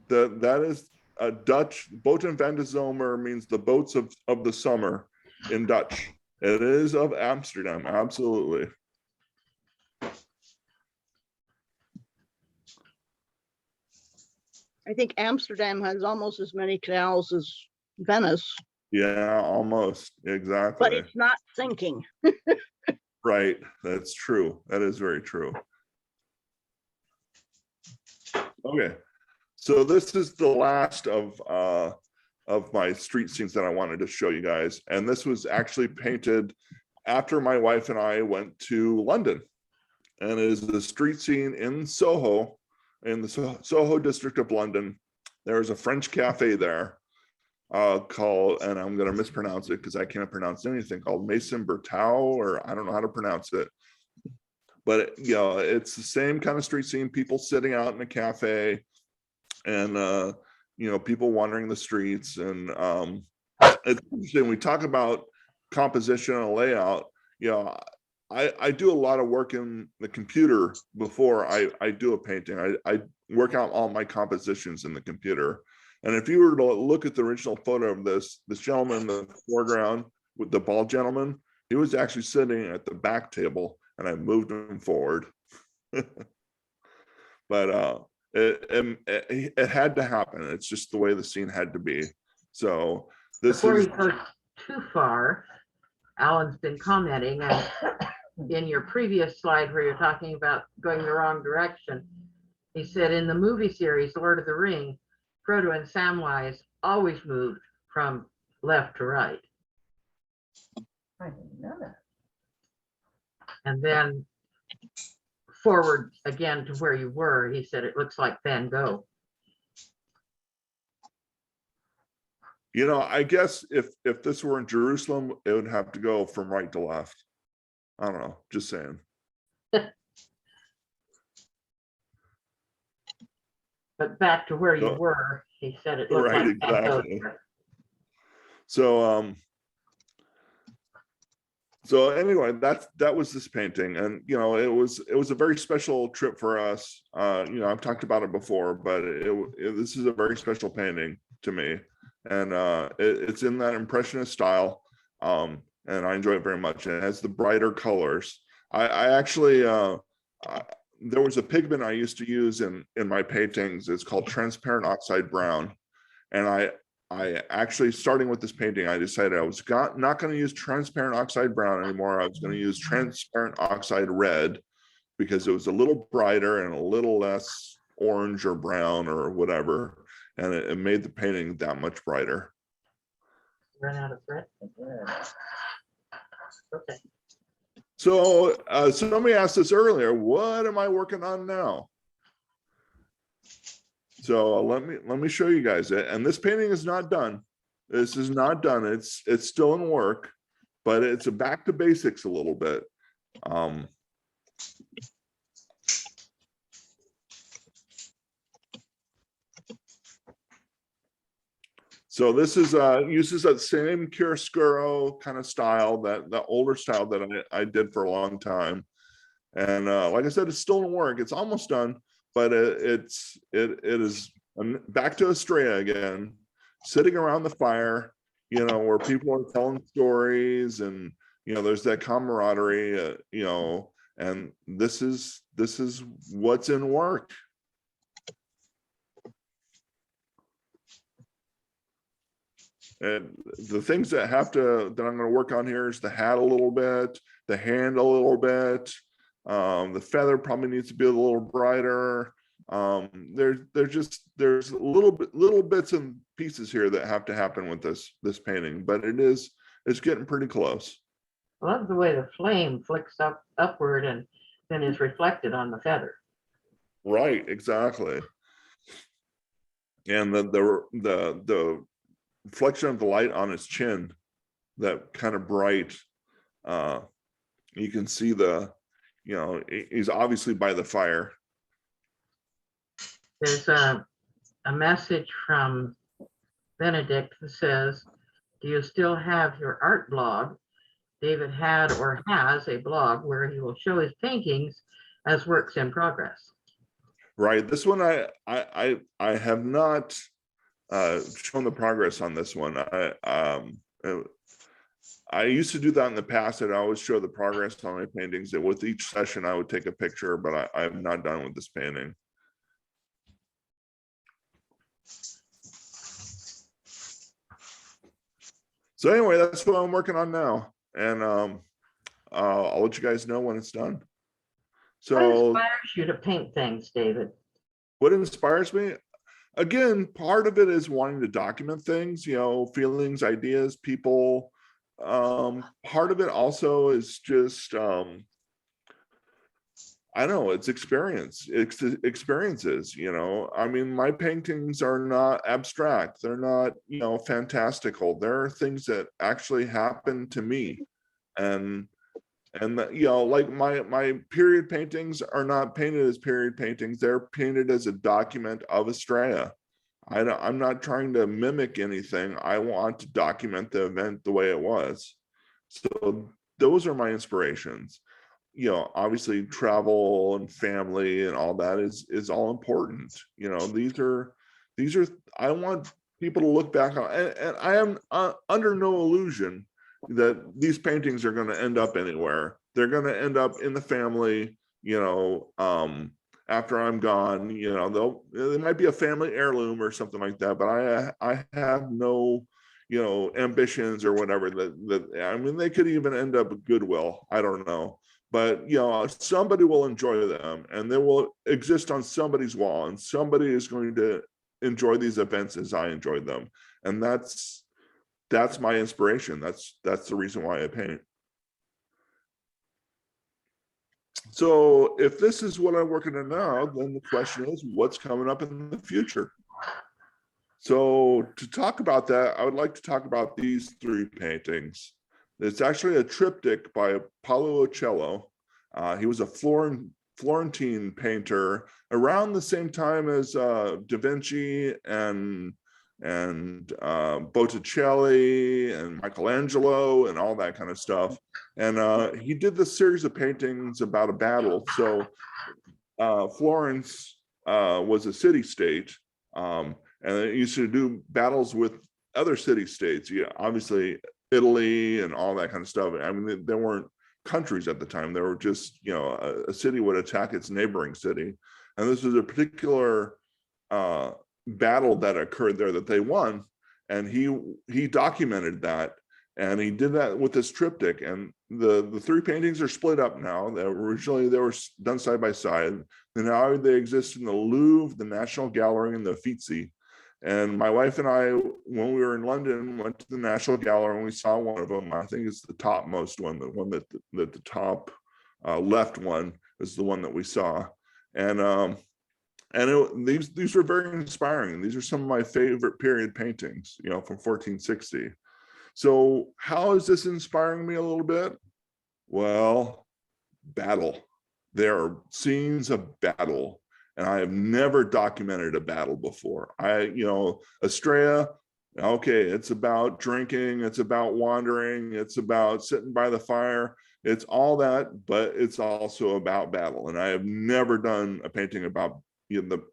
That is a Dutch. Boten van de Zomer means the boats of the summer in Dutch. It is of Amsterdam, absolutely. I think Amsterdam has almost as many canals as Venice, Yeah, almost but exactly. it's not sinking. Right. That's true. That is very true. Okay. So this is the last of my street scenes that I wanted to show you guys. And this was actually painted after my wife and I went to London. And it is the street scene in Soho, in the Soho district of London. There's a French cafe there called, and I'm going to mispronounce it because I can't pronounce anything, called Maison Bertau, or I don't know how to pronounce it. But you know, it's the same kind of street scene, people sitting out in a cafe and you know, people wandering the streets. And it's interesting, we talk about composition and layout. You know, I do a lot of work in the computer before I do a painting. I work out all my compositions in the computer. And if you were to look at the original photo of this gentleman in the foreground with the bald gentleman, he was actually sitting at the back table and I moved him forward. But it had to happen. It's just the way the scene had to be. So this Before is, you go too far, Alan's been commenting, and in your previous slide where you're talking about going the wrong direction, he said in the movie series Lord of the Ring, Frodo and Samwise always moved from left to right. I didn't know that. And then forward again to where you were, he said it looks like Van Gogh. you know, I guess if this were in Jerusalem, it would have to go from right to left. I don't know, just saying. But back to where you So- were, he said it looked Right, like Van Gogh. exactly. So anyway, that was this painting, and you know, it was a very special trip for us. You know, I've talked about it before, but this is a very special painting to me, and it's in that Impressionist style, and I enjoy it very much. And it has the brighter colors. I actually there was a pigment I used to use in my paintings. It's called transparent oxide brown, and I actually, starting with this painting, I decided I was not going to use transparent oxide brown anymore. I was going to use transparent oxide red because it was a little brighter and a little less orange or brown or whatever. And it made the painting that much brighter. Run out of breath. Okay. So somebody asked us earlier, what am I working on now? So let me show you guys it. And this painting is not done. This is not done. It's still in work, but it's a back to basics a little bit. So this is uses that same chiaroscuro kind of style, that older style that I did for a long time. And like I said, it's still in work. It's almost done, but it is back to Estrella again, sitting around the fire, you know, where people are telling stories and there's that camaraderie, and this is what's in work. And the things that I'm going to work on here is the hat a little bit, the hand a little bit. The feather probably needs to be a little brighter. There's little bits and pieces here that have to happen with this painting, but it's getting pretty close. I love the way the flame flicks upward and then is reflected on the feather. Right, exactly. And the reflection of the light on his chin, that kind of bright, you can see he's obviously by the fire. There's a message from Benedict that says, do you still have your art blog? David had or has a blog where he will show his paintings as works in progress. Right, this one I have not shown the progress on this one. I used to do that in the past. I'd always show the progress on my paintings, and with each session I would take a picture, but I'm not done with this painting. So anyway, that's what I'm working on now, and I'll let you guys know when it's done. What So inspires you to paint things, David? what inspires me? Again, part of it is wanting to document things, feelings, ideas, people. Part of it also is just, I don't know, it's experiences, I mean, my paintings are not abstract. They're not, fantastical. There are things that actually happen to me. And like my period paintings are not painted as period paintings. They're painted as a document of Estrella. I'm not trying to mimic anything. I want to document the event the way it was. So those are my inspirations. Obviously travel and family and all that is all important. These are I want people to look back on, and I am under no illusion that these paintings are going to end up anywhere. They're going to end up in the family, after I'm gone. There might be a family heirloom or something like that, but I have no, ambitions or whatever that I mean, they could even end up at Goodwill. I don't know. But, somebody will enjoy them, and they will exist on somebody's wall, and somebody is going to enjoy these events as I enjoyed them. And that's my inspiration. That's the reason why I paint. So if this is what I'm working on now, then the question is, what's coming up in the future? So to talk about that, I would like to talk about these three paintings. It's actually a triptych by Paolo Uccello. He was a Florentine painter around the same time as Da Vinci and Botticelli and Michelangelo and all that kind of stuff. And he did this series of paintings about a battle. So Florence was a city-state, and it used to do battles with other city-states. Obviously Italy and all that kind of stuff. I mean, there weren't countries at the time. They were just, a city would attack its neighboring city. And this was a particular battle that occurred there that they won. And he documented that. And he did that with this triptych. And the three paintings are split up now. Originally they were done side by side. And now they exist in the Louvre, the National Gallery, and the Uffizi. And my wife and I, when we were in London, went to the National Gallery and we saw one of them. I think it's the topmost one, the one that the top left one is the one that we saw. And these were very inspiring. These are some of my favorite period paintings, from 1460. So how is this inspiring me a little bit? Well, battle. There are scenes of battle. And I have never documented a battle before. Estrella, okay, it's about drinking, it's about wandering, it's about sitting by the fire. It's all that, but it's also about battle. And I have never done a painting about the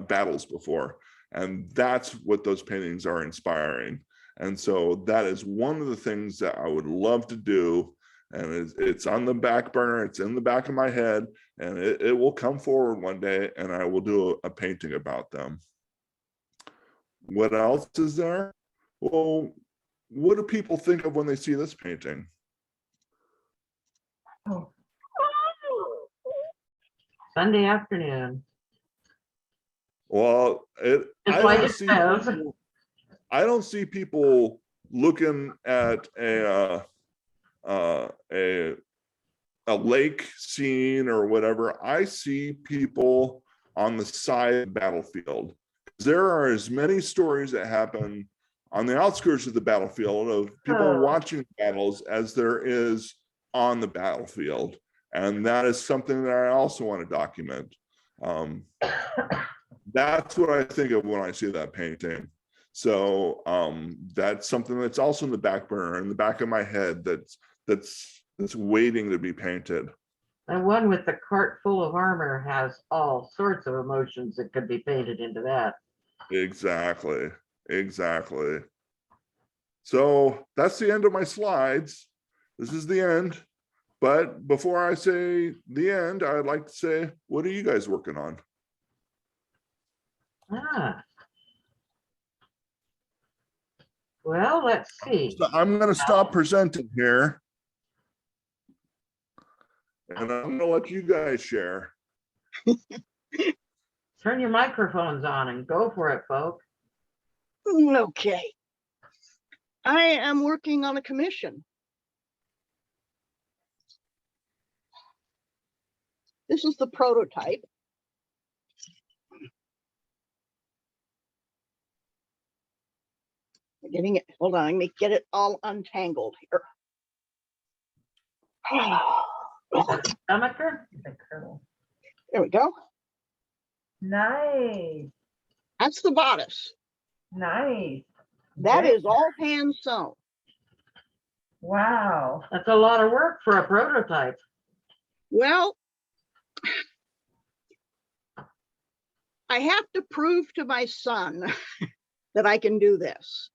battles before. And that's what those paintings are inspiring. And so that is one of the things that I would love to do. and it's on the back burner. It's in the back of my head, and it will come forward one day, and I will do a painting about them. What else is there? Well, what do people think of when they see this painting? Oh, Sunday afternoon. Well, Just I like don't it see says. I don't see people looking at a lake scene or whatever. I see people on the side of the battlefield. There are as many stories that happen on the outskirts of the battlefield of people Oh. watching battles as there is on the battlefield. And that is something that I also want to document. That's what I think of when I see that painting. So that's something that's also in the back burner, in the back of my head, that's waiting to be painted. And one with the cart full of armor has all sorts of emotions that could be painted into that. Exactly. So that's the end of my slides. This is the end. But before I say the end, I'd like to say, what are you guys working on? Ah. Well, let's see. So I'm going to stop presenting here. And I'm going to let you guys share. Turn your microphones on and go for it, folks. Okay. I am working on a commission. This is the prototype. Getting it, hold on, let me get it all untangled here. Stomacher? the kernel. There we go. Nice, That's the bodice. nice. That Very- is all hand sewn. Wow. That's a lot of work for a prototype. Well, I have to prove to my son that I can do this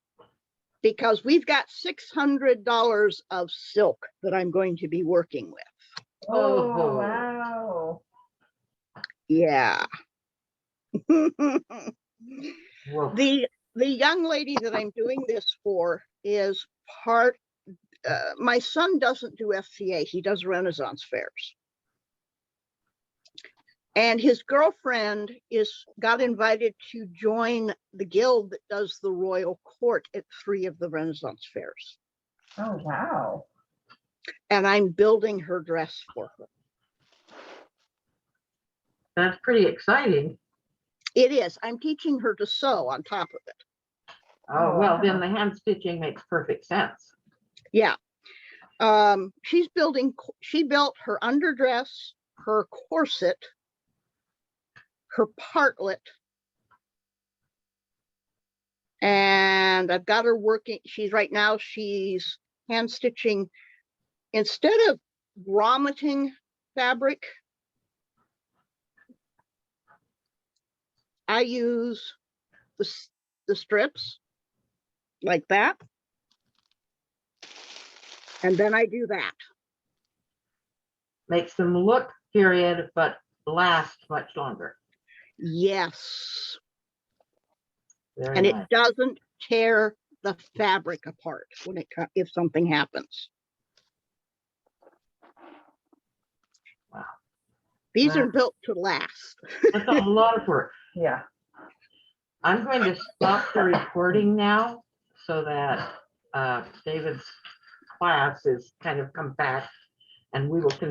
because we've got $600 of silk that I'm going to be working with. Oh, Oh. wow. Yeah. Whoa. The young lady that I'm doing this for is my son doesn't do FCA, he does Renaissance fairs. And his girlfriend got invited to join the guild that does the royal court at 3 of the Renaissance fairs. Oh, wow. And I'm building her dress for her. That's pretty exciting. It is. I'm teaching her to sew on top of it. Oh, well, then wow. the hand stitching makes perfect sense. Yeah. She built her underdress, her corset, her partlet, and I've got her working. She's hand stitching. Instead of grommeting fabric, I use the strips like that. And then I do that. Makes them look period, but last much longer. Yes. Very And nice. it doesn't tear the fabric apart if something happens. Wow. These Wow. are built to last. That's a lot of work. Yeah. I'm going to stop the recording now so that David's class is kind of compact and we will continue.